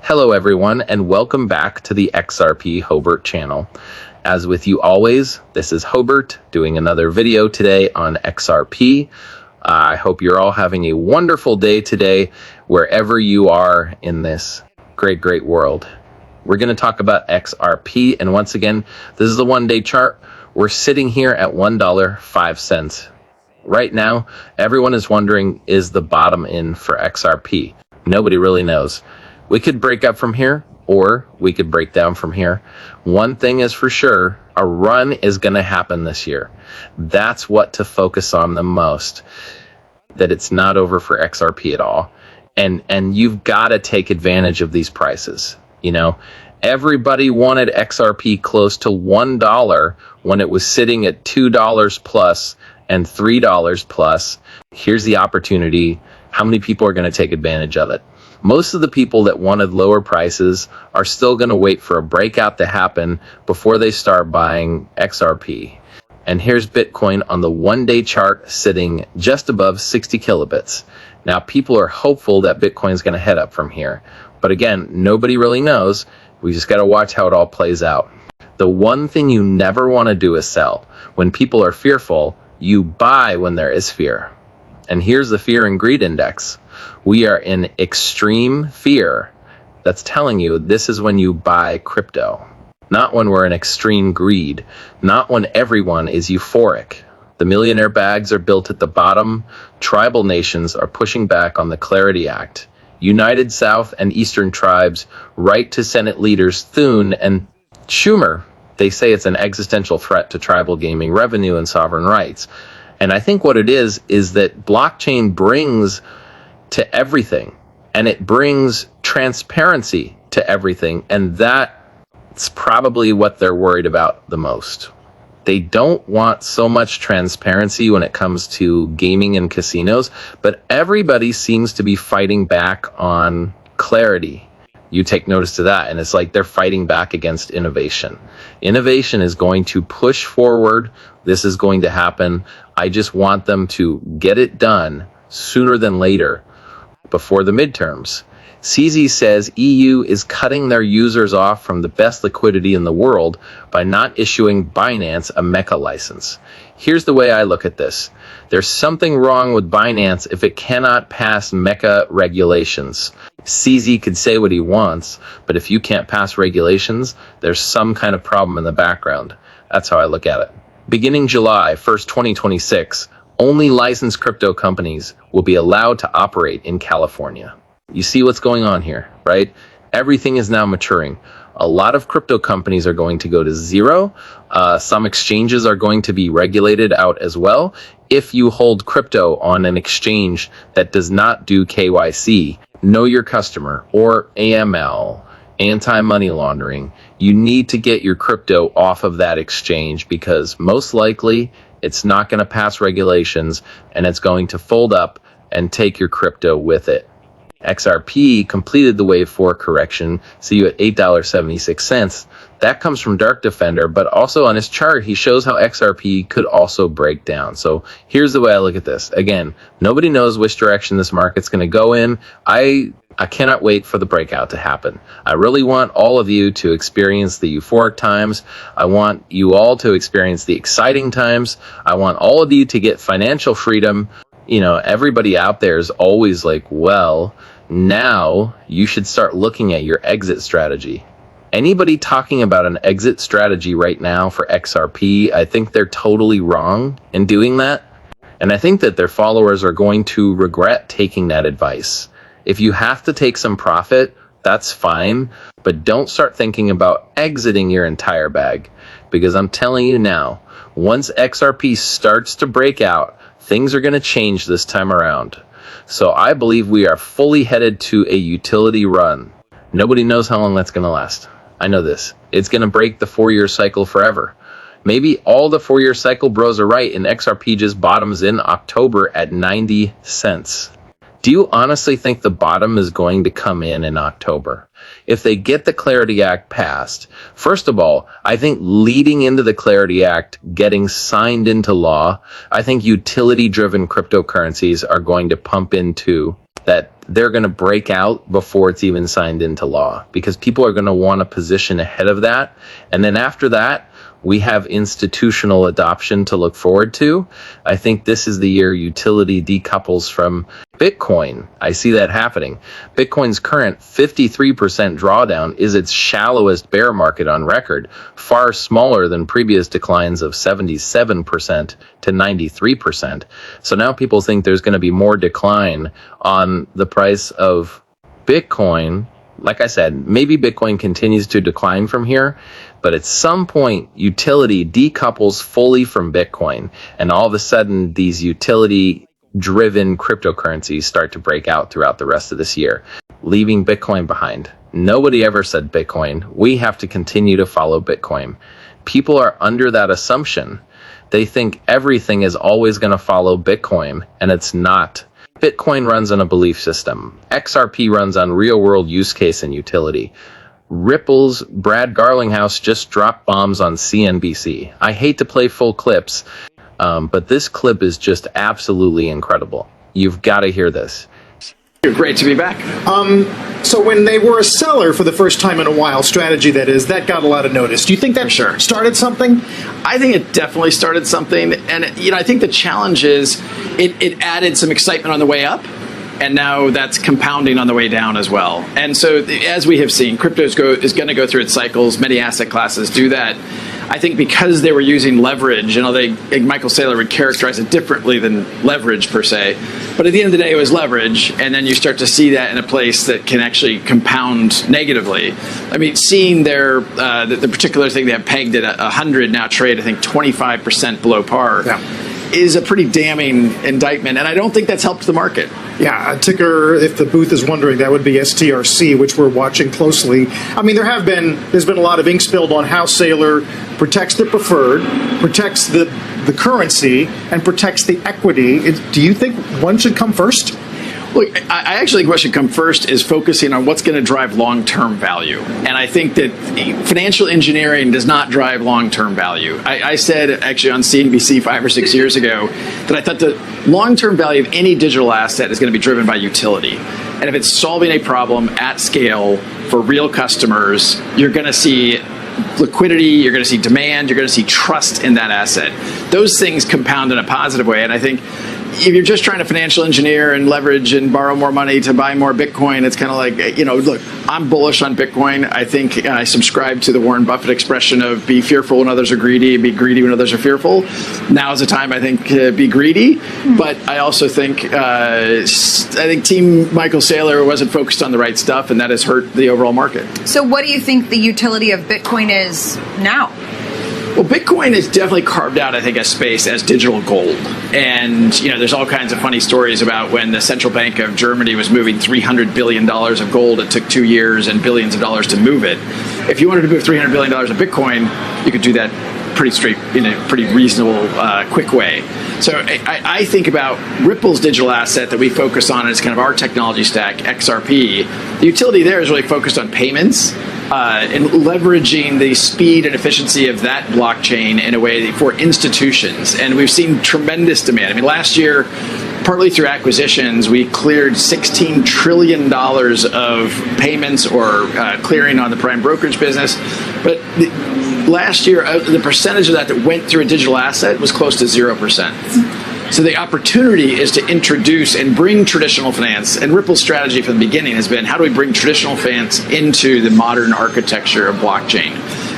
Hello everyone, and welcome back to the XRP Hobert channel. As with you always, this is Hobert doing another video today on XRP. I hope you're all having a wonderful day today, wherever you are in this great world. We're going to talk about XRP, and once again, this is the one-day chart. We're sitting here at $1.05. Right now, everyone is wondering, is the bottom in for XRP? Nobody really knows. We could break up from here, or we could break down from here. One thing is for sure, a run is going to happen this year. That's what to focus on the most, that it's not over for XRP at all. And you've got to take advantage of these prices. You know, everybody wanted XRP close to $1 when it was sitting at $2 plus and $3 plus. Here's the opportunity. How many people are going to take advantage of it? Most of the people that wanted lower prices are still going to wait for a breakout to happen before they start buying XRP. And here's Bitcoin on the one-day chart sitting just above 60 kilobits. Now, people are hopeful that Bitcoin is going to head up from here. But again, nobody really knows. We just got to watch how it all plays out. The one thing you never want to do is sell. When people are fearful, you buy when there is fear. And here's the fear and greed index. We are in extreme fear. That's telling you this is when you buy crypto. Not when we're in extreme greed. Not when everyone is euphoric. The millionaire bags are built at the bottom. Tribal nations are pushing back on the Clarity Act. United South and Eastern tribes write to Senate leaders Thune and Schumer. They say it's an existential threat to tribal gaming revenue and sovereign rights. And I think what it is that blockchain brings to everything, and it brings transparency to everything, and that's probably what they're worried about the most. They don't want so much transparency when it comes to gaming and casinos, but everybody seems to be fighting back on clarity. You take notice to that, and it's like they're fighting back against innovation. Innovation is going to push forward. This is going to happen. I just want them to get it done sooner than later, before the midterms. CZ says EU is cutting their users off from the best liquidity in the world by not issuing Binance a Mecca license. Here's the way I look at this. There's something wrong with Binance if it cannot pass Mecca regulations. CZ could say what he wants, but if you can't pass regulations, there's some kind of problem in the background. That's how I look at it. Beginning July 1st, 2026, only licensed crypto companies will be allowed to operate in California. You see what's going on here, right? Everything is now maturing. A lot of crypto companies are going to go to zero. Some exchanges are going to be regulated out as well. If you hold crypto on an exchange that does not do KYC, know your customer, or AML, anti-money laundering, you need to get your crypto off of that exchange, because most likely it's not going to pass regulations and it's going to fold up and take your crypto with it. XRP completed the wave 4 correction, see you at $8.76. That comes from Dark Defender, but also on his chart, he shows how XRP could also break down. So here's the way I look at this. Again, nobody knows which direction this market's going to go in. I cannot wait for the breakout to happen. I really want all of you to experience the euphoric times. I want you all to experience the exciting times. I want all of you to get financial freedom. You know, everybody out there is always like, well, now you should start looking at your exit strategy. Anybody talking about an exit strategy right now for XRP, I think they're totally wrong in doing that. And I think that their followers are going to regret taking that advice. If you have to take some profit, that's fine, but don't start thinking about exiting your entire bag. Because I'm telling you now, once XRP starts to break out, things are going to change this time around. So I believe we are fully headed to a utility run. Nobody knows how long that's going to last. I know this. It's going to break the 4-year cycle forever. Maybe all the 4-year cycle bros are right and XRP just bottoms in October at 90 cents. Do you honestly think the bottom is going to come in October? If they get the Clarity Act passed, first of all, I think leading into the Clarity Act getting signed into law, I think utility-driven cryptocurrencies are going to pump into that they're going to break out before it's even signed into law, because people are going to want to position ahead of that. And then after that, we have institutional adoption to look forward to. I think this is the year utility decouples from Bitcoin. I see that happening. Bitcoin's current 53% drawdown is its shallowest bear market on record, far smaller than previous declines of 77% to 93%. So now people think there's going to be more decline on the price of Bitcoin. Like I said, maybe Bitcoin continues to decline from here, but at some point, utility decouples fully from Bitcoin, and all of a sudden, these utility-driven cryptocurrencies start to break out throughout the rest of this year, leaving Bitcoin behind. Nobody ever said Bitcoin. We have to continue to follow Bitcoin. People are under that assumption. They think everything is always going to follow Bitcoin, and it's not. Bitcoin runs on a belief system. XRP runs on real-world use case and utility. Ripple's Brad Garlinghouse just dropped bombs on CNBC. I hate to play full clips, but this clip is just absolutely incredible. You've got to hear this. Great to be back. So when they were a seller for the first time in a while, strategy that is, that got a lot of notice. Do you think that started something? I think it definitely started something, and I think the challenge is it added some excitement on the way up, and now that's compounding on the way down as well. And so, as we have seen, crypto is going to go through its cycles. Many asset classes do that. I think because they were using leverage, Michael Saylor would characterize it differently than leverage per se, but at the end of the day, it was leverage, and then you start to see that in a place that can actually compound negatively. I mean, seeing their the particular thing they have pegged at 100 now trade, I think 25% below par. Yeah. Is a pretty damning indictment, and I don't think that's helped the market. Yeah, a ticker, if the booth is wondering, that would be STRC, which we're watching closely. I mean, there's been a lot of ink spilled on how Saylor protects the preferred, protects the currency, and protects the equity. Do you think one should come first? Look, I actually think what should come first is focusing on what's going to drive long-term value. And I think that financial engineering does not drive long-term value. I said actually on CNBC 5 or 6 years ago that I thought the long-term value of any digital asset is going to be driven by utility. And if it's solving a problem at scale for real customers, you're going to see liquidity, you're going to see demand, you're going to see trust in that asset. Those things compound in a positive way. And I think if you're just trying to financial engineer and leverage and borrow more money to buy more Bitcoin, it's kind of like, look, I'm bullish on Bitcoin. I think I subscribe to the Warren Buffett expression of be fearful when others are greedy, be greedy when others are fearful. Now is the time, I think, to be greedy. But I also think, Team Michael Saylor wasn't focused on the right stuff, and that has hurt the overall market. So what do you think the utility of Bitcoin is now? Well, Bitcoin has definitely carved out, I think, a space as digital gold. And, there's all kinds of funny stories about when the central bank of Germany was moving $300 billion of gold. It took 2 years and billions of dollars to move it. If you wanted to move $300 billion of Bitcoin, you could do that pretty straight, in a pretty reasonable, quick way. So I think about Ripple's digital asset that we focus on as kind of our technology stack, XRP. The utility there is really focused on payments and leveraging the speed and efficiency of that blockchain in a way for institutions. And we've seen tremendous demand. I mean, last year, partly through acquisitions, we cleared $16 trillion of payments or clearing on the prime brokerage business. But last year, the percentage of that went through a digital asset was close to 0%. So the opportunity is to introduce and bring traditional finance, and Ripple's strategy from the beginning has been, how do we bring traditional finance into the modern architecture of blockchain?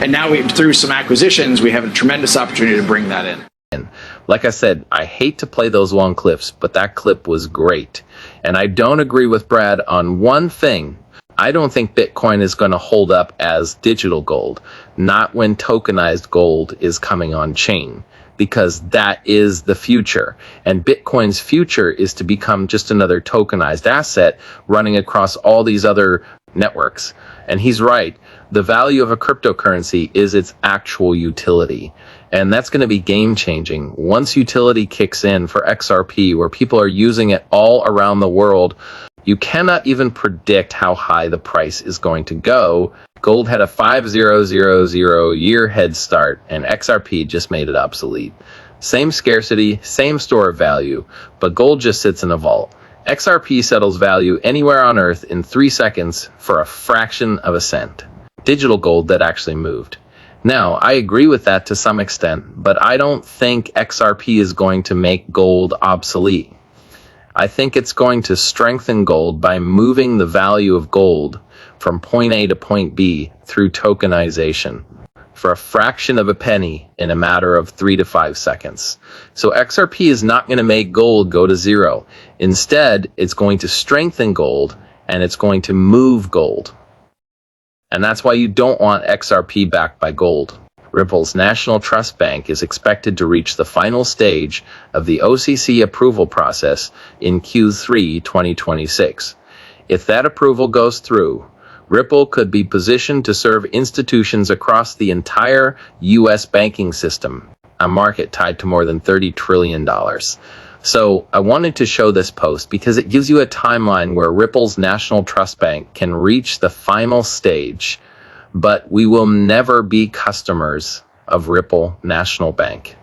And now through some acquisitions, we have a tremendous opportunity to bring that in. Like I said, I hate to play those long clips, but that clip was great. And I don't agree with Brad on one thing. I don't think Bitcoin is going to hold up as digital gold, not when tokenized gold is coming on chain, because that is the future. And Bitcoin's future is to become just another tokenized asset running across all these other networks. And he's right. The value of a cryptocurrency is its actual utility. And that's going to be game changing. Once utility kicks in for XRP, where people are using it all around the world, you cannot even predict how high the price is going to go. Gold had a 5000 year head start, and XRP just made it obsolete. Same scarcity, same store of value, but gold just sits in a vault. XRP settles value anywhere on Earth in 3 seconds for a fraction of a cent. Digital gold that actually moved. Now, I agree with that to some extent, but I don't think XRP is going to make gold obsolete. I think it's going to strengthen gold by moving the value of gold from point A to point B through tokenization for a fraction of a penny in a matter of 3 to 5 seconds. So XRP is not going to make gold go to zero. Instead, it's going to strengthen gold and it's going to move gold. And that's why you don't want XRP backed by gold. Ripple's National Trust Bank is expected to reach the final stage of the OCC approval process in Q3 2026. If that approval goes through, Ripple could be positioned to serve institutions across the entire U.S. banking system, a market tied to more than $30 trillion. So I wanted to show this post because it gives you a timeline where Ripple's National Trust Bank can reach the final stage, but we will never be customers of Ripple National Bank.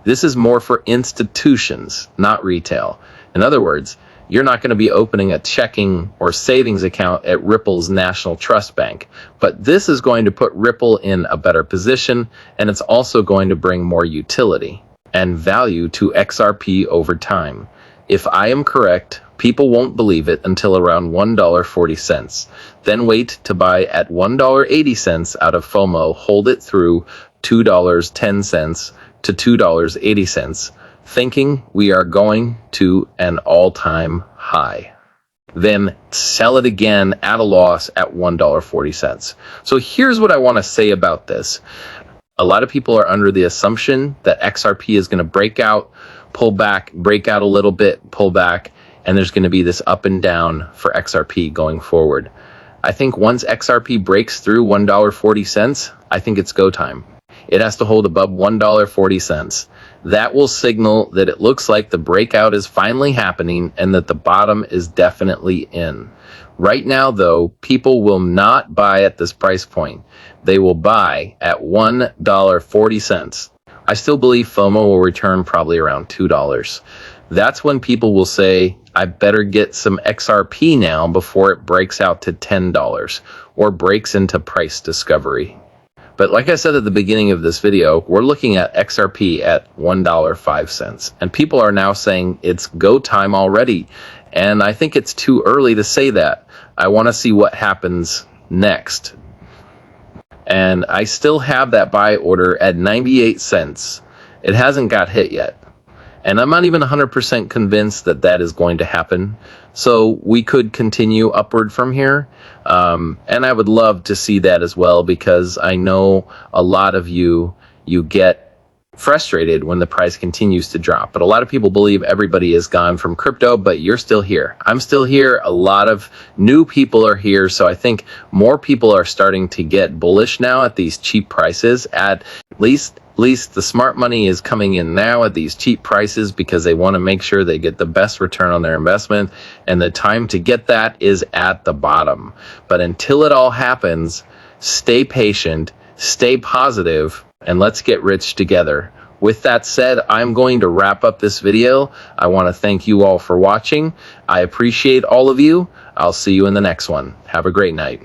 This is more for institutions, not retail. In other words, you're not going to be opening a checking or savings account at Ripple's National Trust Bank. But this is going to put Ripple in a better position, and it's also going to bring more utility and value to XRP over time. If I am correct, people won't believe it until around $1.40. Then wait to buy at $1.80 out of FOMO, hold it through $2.10 to $2.80. Thinking we are going to an all-time high. Then sell it again at a loss at $1.40. So here's what I want to say about this. A lot of people are under the assumption that XRP is going to break out, pull back, break out a little bit, pull back, and there's going to be this up and down for XRP going forward. I think once XRP breaks through $1.40, I think it's go time. It has to hold above $1.40. That will signal that it looks like the breakout is finally happening and that the bottom is definitely in. Right now, though, people will not buy at this price point. They will buy at $1.40. I still believe FOMO will return probably around $2. That's when people will say, I better get some XRP now before it breaks out to $10 or breaks into price discovery. But like I said at the beginning of this video, we're looking at XRP at $1.05. And people are now saying it's go time already. And I think it's too early to say that. I want to see what happens next. And I still have that buy order at 98 cents. It hasn't got hit yet. And I'm not even 100% convinced that that is going to happen. So we could continue upward from here. And I would love to see that as well, because I know a lot of you get frustrated when the price continues to drop. But a lot of people believe everybody is gone from crypto, but you're still here. I'm still here. A lot of new people are here. So I think more people are starting to get bullish now at these cheap prices. At least the smart money is coming in now at these cheap prices because they want to make sure they get the best return on their investment. And the time to get that is at the bottom. But until it all happens, stay patient, stay positive, and let's get rich together. With that said, I'm going to wrap up this video. I want to thank you all for watching. I appreciate all of you. I'll see you in the next one. Have a great night.